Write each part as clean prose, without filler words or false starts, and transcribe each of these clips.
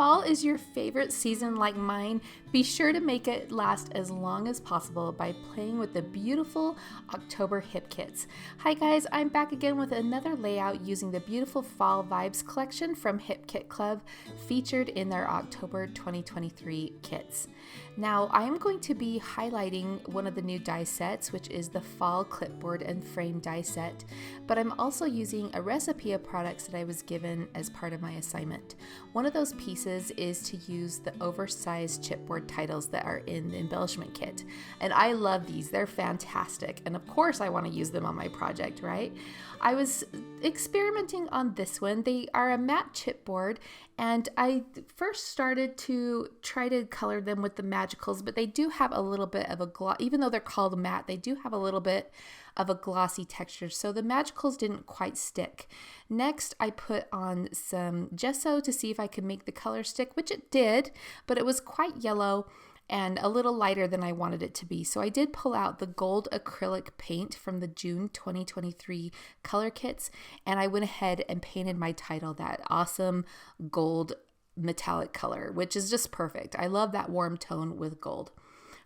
fall is your favorite season like mine, be sure to make it last as long as possible by playing with the beautiful October hip kits. Hi guys, I'm back again with another layout using the beautiful Fall Vibes collection from Hip Kit Club featured in their October 2023 kits. Now I am going to be highlighting one of the new die sets, which is the Fall Clipboard and Frame die set, but I'm also using a recipe of products that I was given as part of my assignment. One of those pieces is to use the oversized chipboard titles that are in the embellishment kit. And I love these, they're fantastic. And of course I want to use them on my project, right? I was experimenting on this one. They are a matte chipboard, and I first started to try to color them with the magicals, but they do have a little bit of a gloss, even though they're called matte, they do have a little bit of a glossy texture, so the magicals didn't quite stick. Next, I put on some gesso to see if I could make the color stick, which it did, but it was quite yellow and a little lighter than I wanted it to be. So I did pull out the gold acrylic paint from the June 2023 color kits, and I went ahead and painted my title that awesome gold metallic color, which is just perfect. I love that warm tone with gold.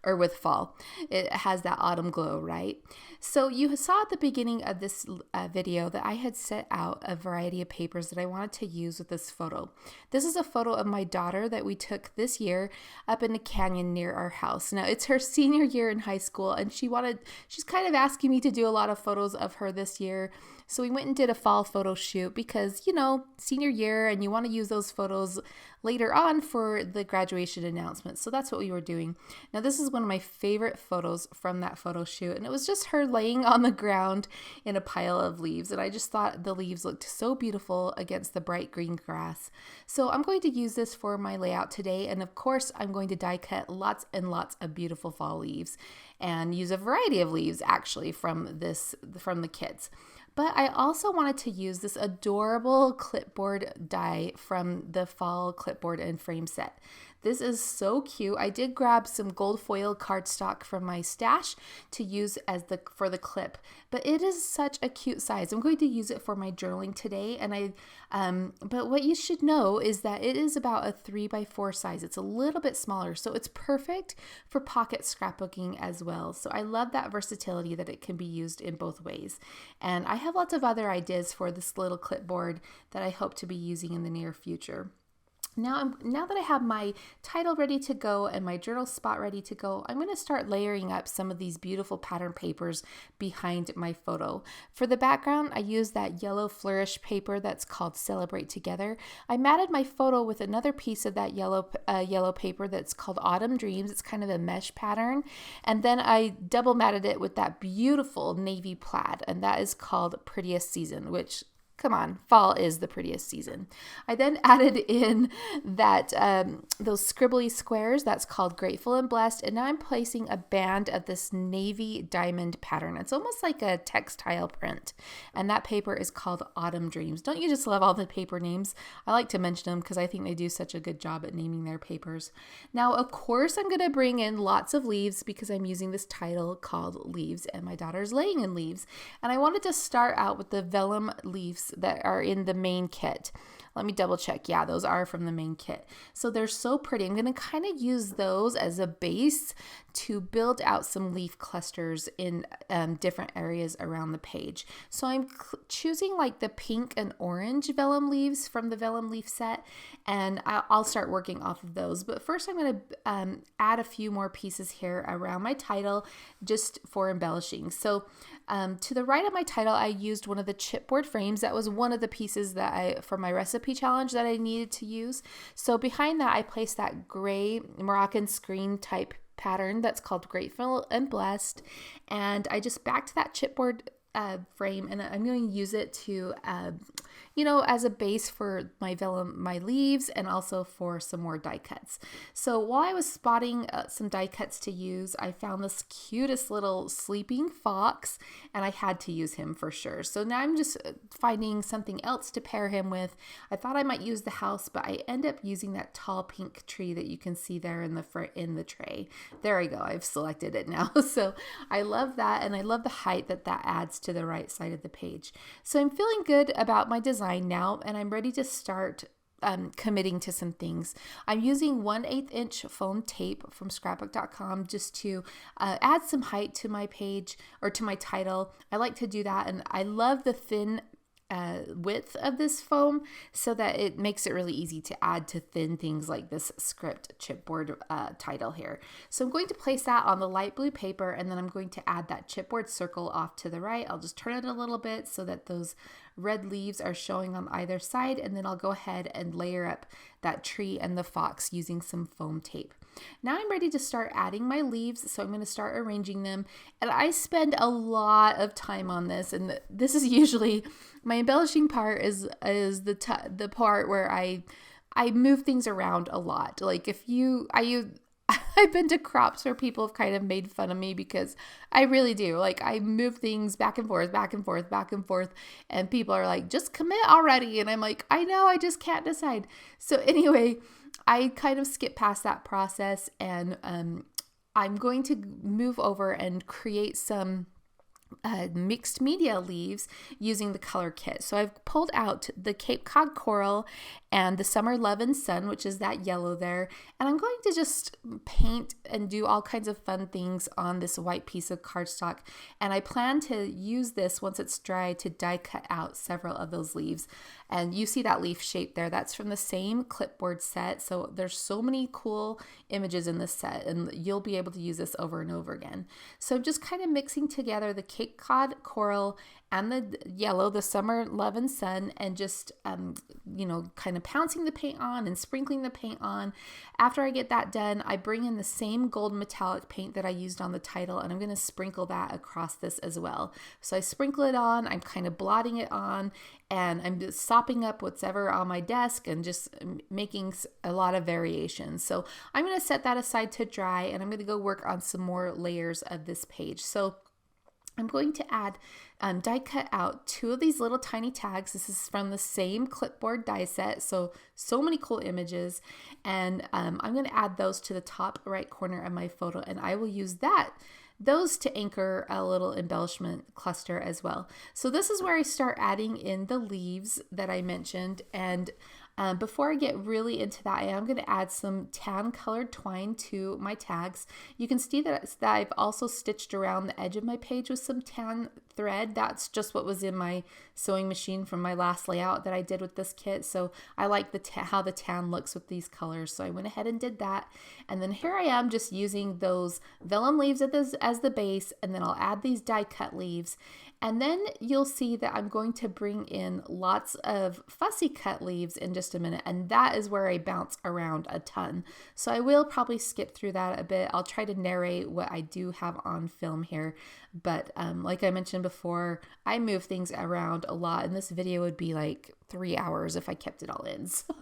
Or with fall. It has that autumn glow, right? So you saw at the beginning of this video that I had set out a variety of papers that I wanted to use with this photo. This is a photo of my daughter that we took this year up in a canyon near our house. Now it's her senior year in high school, and she's kind of asking me to do a lot of photos of her this year. So we went and did a fall photo shoot because, you know, senior year, and you want to use those photos later on for the graduation announcement. So that's what we were doing. Now this is one of my favorite photos from that photo shoot, and it was just her laying on the ground in a pile of leaves, and I just thought the leaves looked so beautiful against the bright green grass. So I'm going to use this for my layout today, and of course I'm going to die cut lots and lots of beautiful fall leaves and use a variety of leaves actually from the kits. But I also wanted to use this adorable clipboard die from the Fall Clipboard and Frame set. This is so cute. I did grab some gold foil cardstock from my stash to use for the clip, but it is such a cute size. I'm going to use it for my journaling today, and but what you should know is that it is about a 3x4 size. It's a little bit smaller, so it's perfect for pocket scrapbooking as well. So I love that versatility that it can be used in both ways. And I have lots of other ideas for this little clipboard that I hope to be using in the near future. Now that I have my title ready to go and my journal spot ready to go, I'm going to start layering up some of these beautiful pattern papers behind my photo. For the background, I used that yellow flourish paper that's called Celebrate Together. I matted my photo with another piece of that yellow paper that's called Autumn Dreams. It's kind of a mesh pattern. And then I double matted it with that beautiful navy plaid, and that is called Prettiest Season, which, come on, fall is the prettiest season. I then added in that those scribbly squares that's called Grateful and Blessed, and now I'm placing a band of this navy diamond pattern. It's almost like a textile print, and that paper is called Autumn Dreams. Don't you just love all the paper names? I like to mention them because I think they do such a good job at naming their papers. Now, of course, I'm going to bring in lots of leaves because I'm using this title called Leaves, and my daughter's laying in leaves. And I wanted to start out with the vellum leaves that are in the main kit. Let me double check. Yeah, those are from the main kit. So they're so pretty. I'm going to kind of use those as a base to build out some leaf clusters in different areas around the page. So I'm choosing like the pink and orange vellum leaves from the vellum leaf set, and I'll start working off of those. But first I'm going to add a few more pieces here around my title just for embellishing. So to the right of my title, I used one of the chipboard frames. That was one of the pieces that for my recipe challenge that I needed to use. So behind that, I placed that gray Moroccan screen type pattern that's called Grateful and Blessed. And I just backed that chipboard frame, and I'm going to use it to, as a base for my vellum, my leaves, and also for some more die cuts. So while I was spotting some die cuts to use, I found this cutest little sleeping fox, and I had to use him for sure. So now I'm just finding something else to pair him with. I thought I might use the house, but I end up using that tall pink tree that you can see there in the tray. There I go. I've selected it now. So I love that, and I love the height that adds to the right side of the page. So I'm feeling good about my design now, and I'm ready to start committing to some things. I'm using 1/8 inch foam tape from scrapbook.com just to add some height to my page or to my title. I like to do that, and I love the thin width of this foam so that it makes it really easy to add to thin things like this script chipboard title here. So I'm going to place that on the light blue paper, and then I'm going to add that chipboard circle off to the right. I'll just turn it a little bit so that those red leaves are showing on either side, and then I'll go ahead and layer up that tree and the fox using some foam tape. Now I'm ready to start adding my leaves, so I'm going to start arranging them, and I spend a lot of time on this, and this is usually my embellishing part is the part where I move things around a lot. Like I've been to crops where people have kind of made fun of me because I really do. Like I move things back and forth, back and forth, back and forth. And people are like, just commit already. And I'm like, I know, I just can't decide. So anyway, I kind of skip past that process, and I'm going to move over and create some mixed media leaves using the color kit. So I've pulled out the Cape Cod Coral and the Summer Love and Sun, which is that yellow there. And I'm going to just paint and do all kinds of fun things on this white piece of cardstock. And I plan to use this once it's dry to die cut out several of those leaves. And you see that leaf shape there. That's from the same Clipboard set. So there's so many cool images in this set, and you'll be able to use this over and over again. So I'm just kind of mixing together the Cape Cod Coral and the yellow, the Summer Love and Sun, and just, kind of pouncing the paint on and sprinkling the paint on. After I get that done, I bring in the same gold metallic paint that I used on the title, and I'm going to sprinkle that across this as well. So I sprinkle it on, I'm kind of blotting it on, and I'm just sopping up what's ever on my desk and just making a lot of variations. So I'm going to set that aside to dry, and I'm going to go work on some more layers of this page. So I'm going to add die cut out 2 of these little tiny tags. This is from the same Clipboard die set, so many cool images, and I'm going to add those to the top right corner of my photo, and I will use those to anchor a little embellishment cluster as well. So this is where I start adding in the leaves that I mentioned, and before I get really into that, I am going to add some tan colored twine to my tags. You can see that I've also stitched around the edge of my page with some tan thread. That's just what was in my sewing machine from my last layout that I did with this kit. So I like how the tan looks with these colors. So I went ahead and did that. And then here I am just using those vellum leaves as the base, and then I'll add these die cut leaves. And then you'll see that I'm going to bring in lots of fussy cut leaves in just a minute, and that is where I bounce around a ton. So I will probably skip through that a bit. I'll try to narrate what I do have on film here, but like I mentioned before, I move things around a lot, and this video would be like 3 hours if I kept it all in. So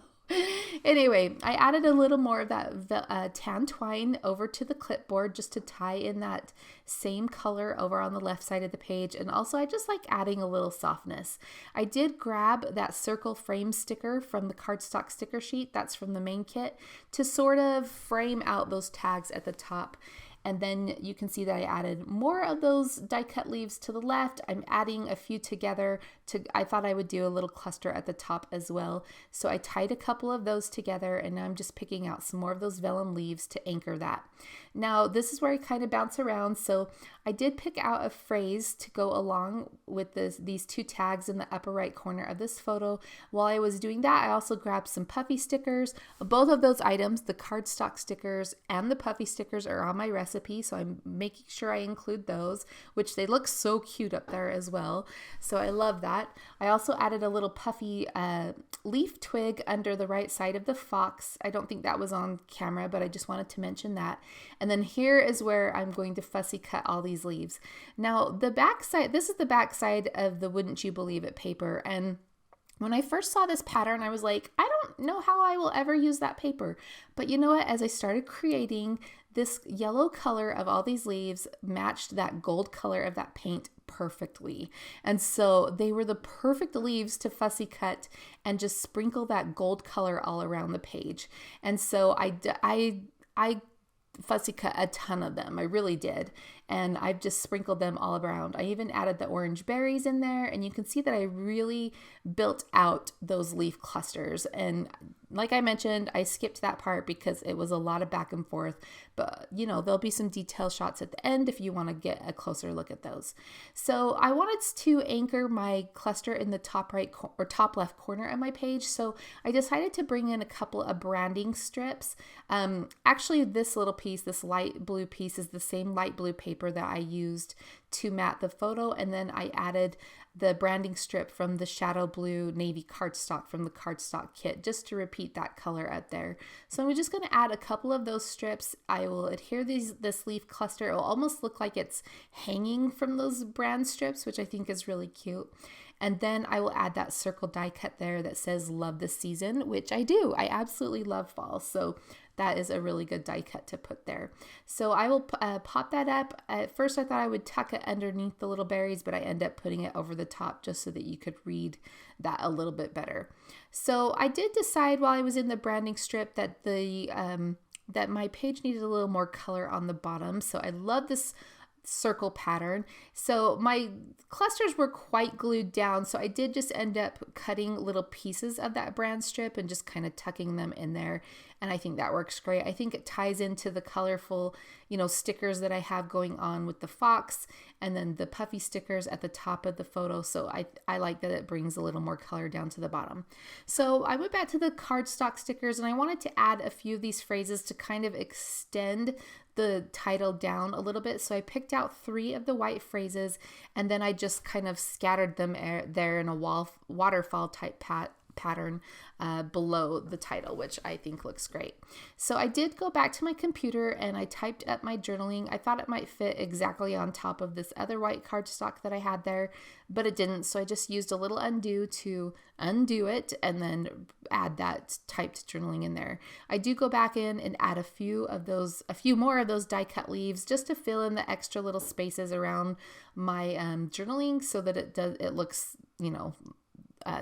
anyway, I added a little more of that tan twine over to the clipboard just to tie in that same color over on the left side of the page. And also I just like adding a little softness. I did grab that circle frame sticker from the cardstock sticker sheet. That's from the main kit to sort of frame out those tags at the top. And then you can see that I added more of those die cut leaves to the left. I'm adding a few together. I thought I would do a little cluster at the top as well. So I tied a couple of those together, and now I'm just picking out some more of those vellum leaves to anchor that. Now this is where I kind of bounce around. So I did pick out a phrase to go along with these 2 tags in the upper right corner of this photo. While I was doing that, I also grabbed some puffy stickers. Both of those items, the cardstock stickers and the puffy stickers, are on my recipe, so I'm making sure I include those, which they look so cute up there as well. So I love that. I also added a little puffy leaf twig under the right side of the fox. I don't think that was on camera, but I just wanted to mention that. And then here is where I'm going to fussy cut all these leaves. Now the back side, this is the back side of the Wouldn't You Believe It paper, and when I first saw this pattern, I was like, I don't know how I will ever use that paper. But you know what? As I started creating, this yellow color of all these leaves matched that gold color of that paint perfectly. And so they were the perfect leaves to fussy cut and just sprinkle that gold color all around the page. And so I fussy cut a ton of them. I really did. and I've just sprinkled them all around. I even added the orange berries in there, and you can see that I really built out those leaf clusters. And like I mentioned, I skipped that part because it was a lot of back and forth, but you know, there'll be some detail shots at the end if you want to get a closer look at those. So I wanted to anchor my cluster in the top right or top left corner of my page. So I decided to bring in a couple of branding strips. Actually, this little piece, this light blue piece, is the same light blue paper that I used to mat the photo, and then I added the branding strip from the shadow blue navy cardstock from the cardstock kit, just to repeat that color out there. So I'm just going to add a couple of those strips. I will adhere this leaf cluster. It will almost look like it's hanging from those brand strips, which I think is really cute. And then I will add that circle die cut there that says love this season, which I do. I absolutely love fall. So that is a really good die cut to put there. So I will pop that up. At first I thought I would tuck it underneath the little berries, but I end up putting it over the top just so that you could read that a little bit better. So I did decide while I was in the branding strip that that my page needed a little more color on the bottom. So I love this circle pattern. So my clusters were quite glued down, so I did just end up cutting little pieces of that brand strip and just kind of tucking them in there, and I think that works great. I think it ties into the colorful, you know, stickers that I have going on with the fox and then the puffy stickers at the top of the photo. So I like that it brings a little more color down to the bottom. So I went back to the cardstock stickers, and I wanted to add a few of these phrases to kind of extend the title down a little bit. So I picked out 3 of the white phrases, and then I just kind of scattered them there in a waterfall type pattern below the title, which I think looks great. So I did go back to my computer and I typed up my journaling. I thought it might fit exactly on top of this other white cardstock that I had there, but it didn't. So I just used a little undo to undo it and then add that typed journaling in there. I do go back in and add a few more of those die cut leaves just to fill in the extra little spaces around my journaling so that it looks, you know,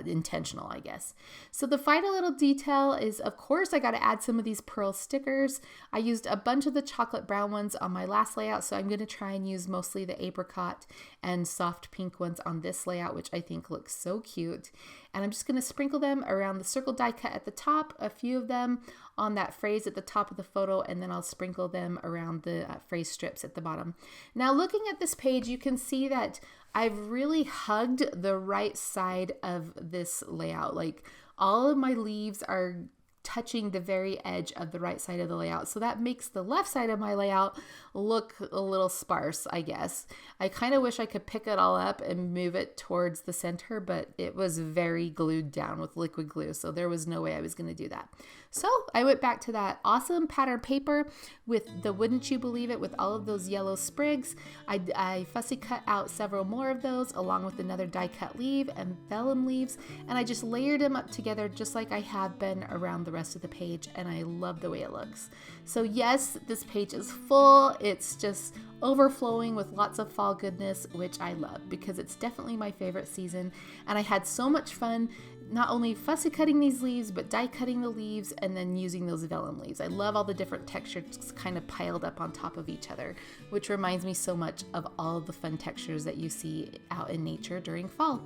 intentional, I guess. So the final little detail is, of course, I got to add some of these pearl stickers. I used a bunch of the chocolate brown ones on my last layout, so I'm going to try and use mostly the apricot and soft pink ones on this layout, which I think looks so cute. And I'm just going to sprinkle them around the circle die cut at the top, a few of them on that phrase at the top of the photo, and then I'll sprinkle them around the phrase strips at the bottom. Now looking at this page, you can see that I've really hugged the right side of this layout. Like all of my leaves are touching the very edge of the right side of the layout. So that makes the left side of my layout look a little sparse, I guess. I kind of wish I could pick it all up and move it towards the center, but it was very glued down with liquid glue. So there was no way I was going to do that. So I went back to that awesome pattern paper with the Wouldn't You Believe It with all of those yellow sprigs. I fussy cut out several more of those along with another die cut leaf and vellum leaves, and I just layered them up together just like I have been around the rest of the page, and I love the way it looks. So yes, this page is full. It's just overflowing with lots of fall goodness, which I love because it's definitely my favorite season, and I had so much fun not only fussy cutting these leaves, but die cutting the leaves and then using those vellum leaves. I love all the different textures kind of piled up on top of each other, which reminds me so much of all of the fun textures that you see out in nature during fall.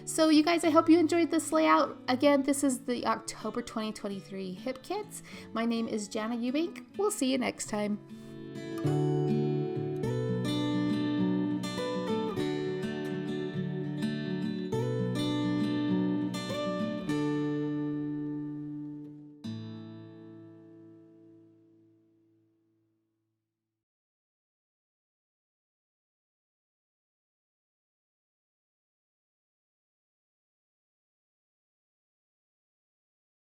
So you guys, I hope you enjoyed this layout. Again, this is the October 2023 Hip Kits. My name is Jana Eubank. We'll see you next time.